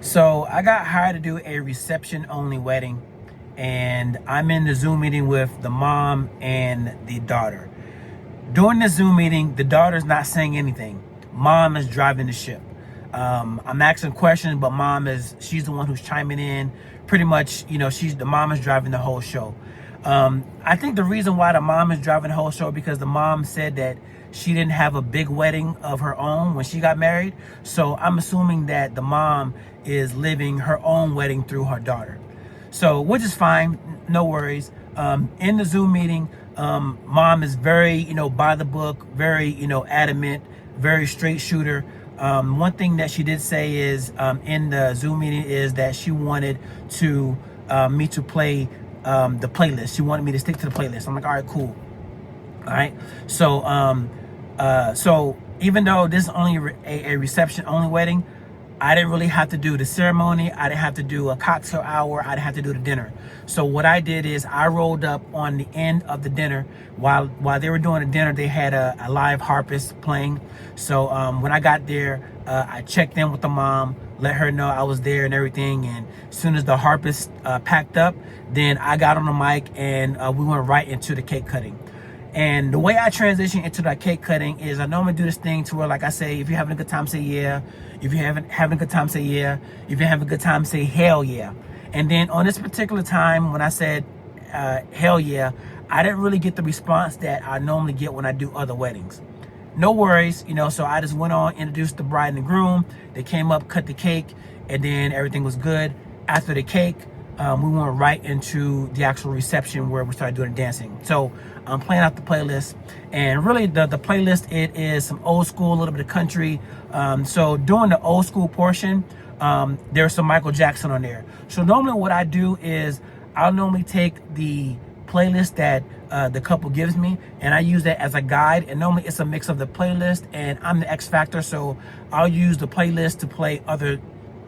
So I got hired to do a reception only wedding, and I'm in the Zoom meeting with the mom and the daughter. During the Zoom meeting, the daughter's not saying anything. Mom is driving the ship. I'm asking questions, but she's the one who's chiming in. Pretty much, the mom is driving the whole show. I think the reason why the mom is driving the whole show because the mom said that she didn't have a big wedding of her own when she got married. So I'm assuming that the mom is living her own wedding through her daughter. So, which is fine, no worries. In the Zoom meeting, mom is very, by the book, very, adamant, very straight shooter. One thing that she did say is in the Zoom meeting is that she wanted to me to play the playlist. She wanted me to stick to the playlist. I'm like, all right, cool. All right. So even though this is only a reception only wedding, I didn't really have to do the ceremony. I didn't have to do a cocktail hour. I didn't have to do the dinner. So what I did is I rolled up on the end of the dinner. While they were doing the dinner, they had a live harpist playing. So when I got there, I checked in with the mom, let her know I was there and everything. And as soon as the harpist packed up, then I got on the mic and we went right into the cake cutting. And the way I transition into that cake cutting is I normally do this thing to where, like I say, if you're having a good time, say yeah. If you're having a good time, say yeah. If you're having a good time, say hell yeah. And then on this particular time, when I said hell yeah, I didn't really get the response that I normally get when I do other weddings. No worries, so I just went on, introduced the bride and the groom. They came up, cut the cake, and then everything was good. After the cake, we went right into the actual reception where we started doing the dancing. So I'm playing out the playlist, and really the playlist, it is some old school, a little bit of country. So during the old school portion, there's some Michael Jackson on there. So normally what I do is I'll normally take the playlist that the couple gives me, and I use that as a guide. And normally it's a mix of the playlist, and I'm the X factor, so I'll use the playlist to play other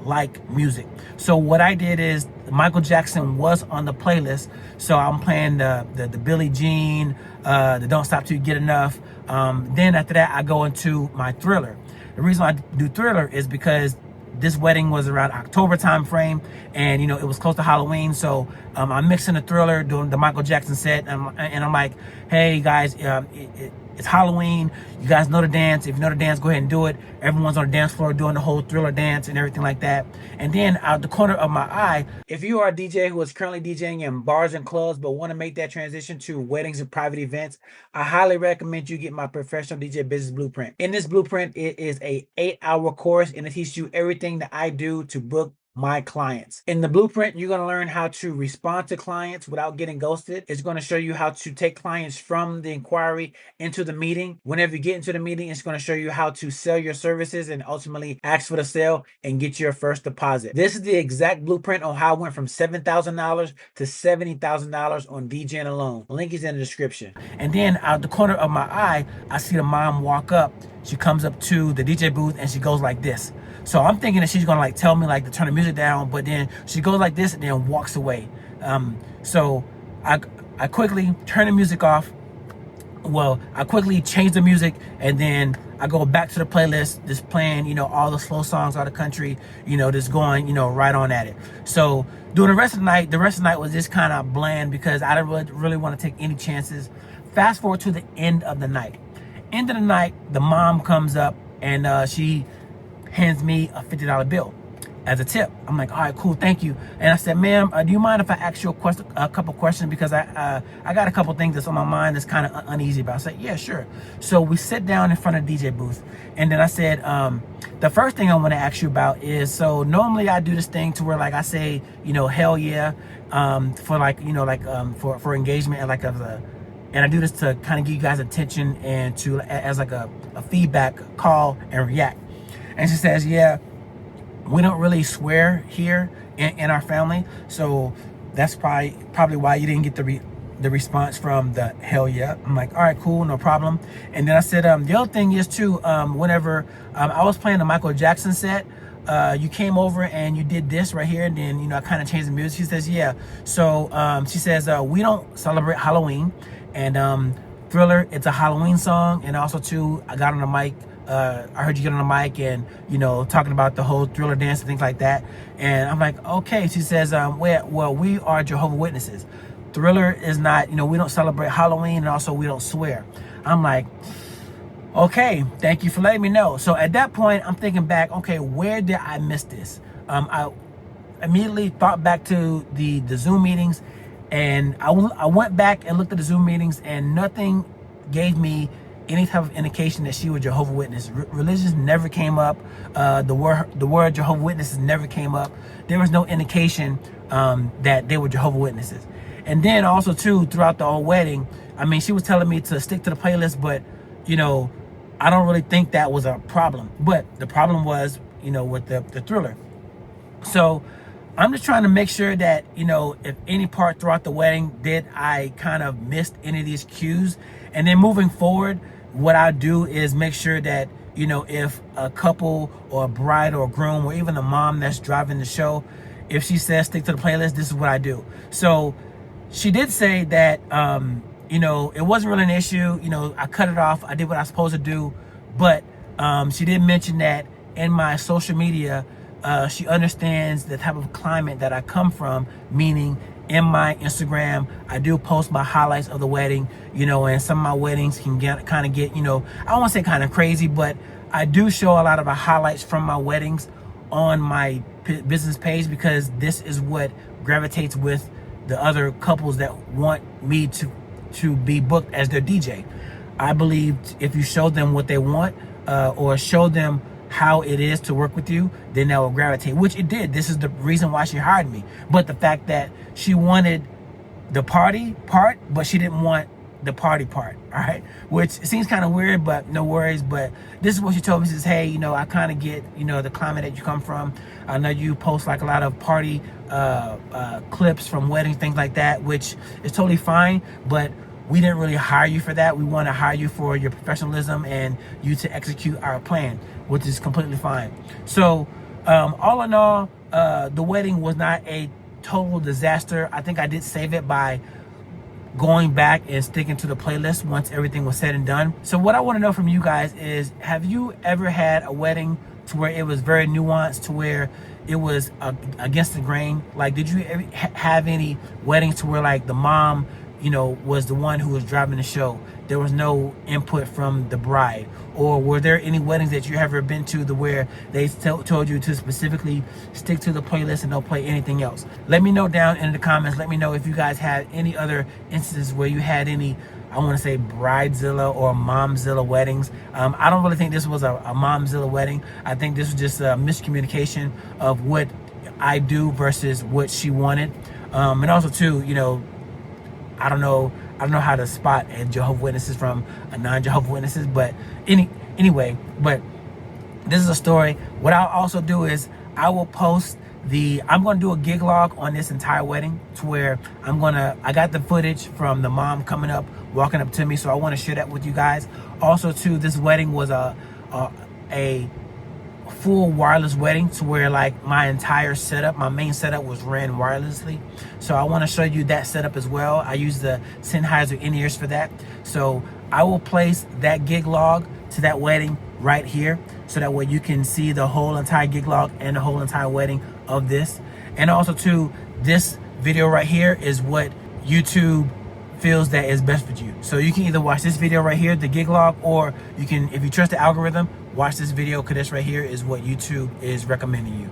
like music. So what I did is Michael Jackson was on the playlist, so I'm playing the Billie Jean, the Don't Stop Till You Get Enough. Then after that, I go into my Thriller. The reason I do Thriller is because this wedding was around October time frame, and it was close to Halloween. So I'm mixing the Thriller, doing the Michael Jackson set, and I'm like, hey guys, it's Halloween. You guys know the dance. If you know the dance, go ahead and do it. Everyone's on the dance floor doing the whole Thriller dance and everything like that. And then out the corner of my eye, if you are a DJ who is currently DJing in bars and clubs but want to make that transition to weddings and private events, I highly recommend you get my professional DJ business blueprint. In this blueprint, it is a 8-hour course, and it teaches you everything that I do to book my clients. In the blueprint, you're going to learn how to respond to clients without getting ghosted. It's going to show you how to take clients from the inquiry into the meeting. Whenever you get into the meeting, it's going to show you how to sell your services and ultimately ask for the sale and get your first deposit. This is the exact blueprint on how I went from $7,000 to $70,000 on DJing alone. Link is in the description. And then out the corner of my eye, I see the mom walk up. She comes up to the DJ booth and she goes like this. So I'm thinking that she's gonna tell me to turn the music down, but then she goes like this and then walks away. So I quickly turn the music off. Well, I quickly change the music, and then I go back to the playlist, just playing, all the slow songs out of the country, just going, right on at it. So during the rest of the night was just kind of bland because I didn't really want to take any chances. Fast forward to the end of the night. End of the night, the mom comes up and she hands me a $50 bill as a tip. I'm like, all right, cool, thank you. And I said, ma'am, do you mind if I ask you a couple questions, because I got a couple things that's on my mind that's kind of uneasy about. I said, yeah, sure. So we sit down in front of the DJ booth, and then I said, the first thing I want to ask you about is, so normally I do this thing to where I say, hell yeah, for for engagement and I do this to kind of give you guys attention and to as a feedback call and react. And she says, yeah, we don't really swear here in our family, so that's probably why you didn't get the response from the hell yeah. I'm like, all right, cool, no problem. And then I said, the other thing is too, whenever I was playing the Michael Jackson set, you came over and you did this right here, and then I kind of changed the music. She says, yeah. So she says, we don't celebrate Halloween, and Thriller, it's a Halloween song. And also too, I got on the mic I heard you get on the mic and, you know, talking about the whole Thriller dance and things like that. And I'm like, okay. She says, well, we are Jehovah's Witnesses. Thriller is not, you know, we don't celebrate Halloween, and also we don't swear. I'm like, okay, thank you for letting me know. So at that point, I'm thinking back, okay, where did I miss this? I immediately thought back to the Zoom meetings, and I went back and looked at the Zoom meetings, and nothing gave me any type of indication that she was Jehovah's Witness. Religion never came up. The word Jehovah's Witnesses never came up. There was no indication that they were Jehovah's Witnesses. And then also too, throughout the whole wedding, I mean, she was telling me to stick to the playlist, but you know, I don't really think that was a problem. But the problem was, you know, with the Thriller. So I'm just trying to make sure that, you know, if any part throughout the wedding did I kind of missed any of these cues. And then moving forward, what I do is make sure that, you know, if a couple or a bride or a groom or even the mom that's driving the show, if she says stick to the playlist, this is what I do. So she did say that, you know, it wasn't really an issue. You know, I cut it off. I did what I was supposed to do. But she did mention that in my social media, she understands the type of climate that I come from, meaning in my Instagram, I do post my highlights of the wedding, you know, and some of my weddings can kind of get, you know, I don't want to say kind of crazy, but I do show a lot of the highlights from my weddings on my business page, because this is what gravitates with the other couples that want me to be booked as their DJ. I believe if you show them what they want, or show them how it is to work with you, then they will gravitate, which it did. This is the reason why she hired me. But the fact that she wanted the party part, but she didn't want the party part, all right? Which seems kind of weird, but no worries. But this is what she told me. She says, hey, you know, I kind of get, you know, the climate that you come from. I know you post like a lot of party clips from weddings, things like that, which is totally fine, but we didn't really hire you for that. We want to hire you for your professionalism and you to execute our plan, which is completely fine. So all in all, the wedding was not a total disaster. I think I did save it by going back and sticking to the playlist once everything was said and done. So what I want to know from you guys is, have you ever had a wedding to where it was very nuanced, to where it was against the grain? Like, did you ever have any weddings to where like the mom, you know, was the one who was driving the show? There was no input from the bride? Or were there any weddings that you ever been to where they told you to specifically stick to the playlist and don't play anything else? Let me know down in the comments. Let me know if you guys had any other instances where you had any, I want to say, bridezilla or momzilla weddings. I don't really think this was a momzilla wedding. I think this was just a miscommunication of what I do versus what she wanted. And also too, you know, I don't know how to spot a Jehovah's Witnesses from a non-Jehovah's Witnesses, but anyway, but this is a story. What I'll also do is I will post I'm going to do a gig log on this entire wedding, to where I got the footage from the mom coming up, walking up to me, so I want to share that with you guys. Also too, this wedding was a full wireless wedding, to where like my entire setup, my main setup was ran wirelessly. So I want to show you that setup as well. I use the Sennheiser in-ears for that. So I will place that gig log to that wedding right here, so that way you can see the whole entire gig log and the whole entire wedding of this. And also too, this video right here is what YouTube feels that is best for you. So you can either watch this video right here, the gig log, or you can, if you trust the algorithm, watch this video, because this right here is what YouTube is recommending you.